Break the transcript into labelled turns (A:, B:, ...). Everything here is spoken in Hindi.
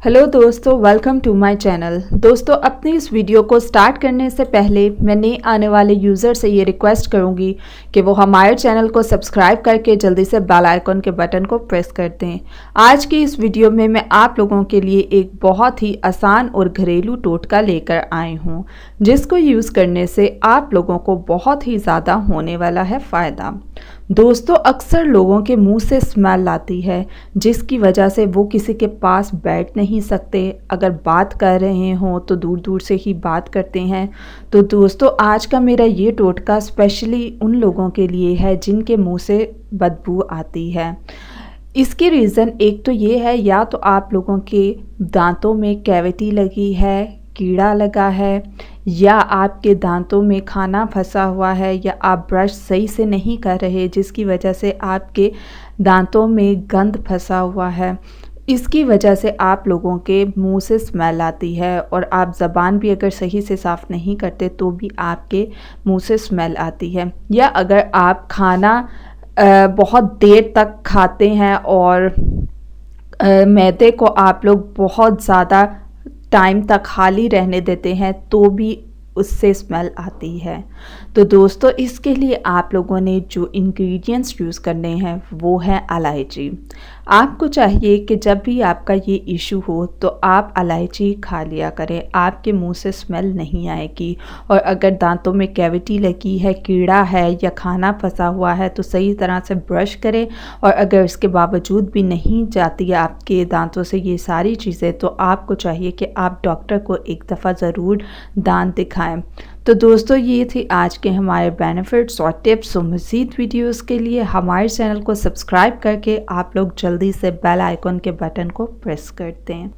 A: हेलो दोस्तों, वेलकम टू माय चैनल। दोस्तों, अपनी इस वीडियो को स्टार्ट करने से पहले मैं नए आने वाले यूज़र से ये रिक्वेस्ट करूंगी कि वो हमारे चैनल को सब्सक्राइब करके जल्दी से बेल आइकन के बटन को प्रेस कर दें। आज की इस वीडियो में मैं आप लोगों के लिए एक बहुत ही आसान और घरेलू टोटका लेकर आई हूँ, जिसको यूज़ करने से आप लोगों को बहुत ही ज़्यादा होने वाला है फ़ायदा। दोस्तों, अक्सर लोगों के मुंह से स्मेल आती है, जिसकी वजह से वो किसी के पास बैठ नहीं सकते। अगर बात कर रहे हों तो दूर दूर से ही बात करते हैं। तो दोस्तों, आज का मेरा ये टोटका स्पेशली उन लोगों के लिए है जिनके मुंह से बदबू आती है। इसकी रीज़न एक तो ये है, या तो आप लोगों के दांतों में कैविटी लगी है, कीड़ा लगा है, या आपके दांतों में खाना फंसा हुआ है, या आप ब्रश सही से नहीं कर रहे जिसकी वजह से आपके दांतों में गंद फंसा हुआ है। इसकी वजह से आप लोगों के मुंह से स्मेल आती है, और आप ज़बान भी अगर सही से साफ़ नहीं करते तो भी आपके मुंह से स्मेल आती है। या अगर आप खाना बहुत देर तक खाते हैं और मैदे को आप लोग बहुत ज़्यादा टाइम तक खाली रहने देते हैं तो भी उससे स्मेल आती है। तो दोस्तों, इसके लिए आप लोगों ने जो इंग्रेडिएंट्स यूज़ करने हैं वो है इलायची। आपको चाहिए कि जब भी आपका ये इशू हो तो आप इलायची खा लिया करें, आपके मुंह से स्मेल नहीं आएगी। और अगर दांतों में कैविटी लगी है, कीड़ा है या खाना फंसा हुआ है तो सही तरह से ब्रश करें। और अगर इसके बावजूद भी नहीं जाती है आपके दांतों से ये सारी चीज़ें, तो आपको चाहिए कि आप डॉक्टर को एक दफ़ा ज़रूर दांत दिखाएं। तो दोस्तों, ये थी आज के हमारे बेनिफिट्स और टिप्स। और मज़ीद वीडियोस के लिए हमारे चैनल को सब्सक्राइब करके आप लोग जल्दी से बेल आइकन के बटन को प्रेस कर दें।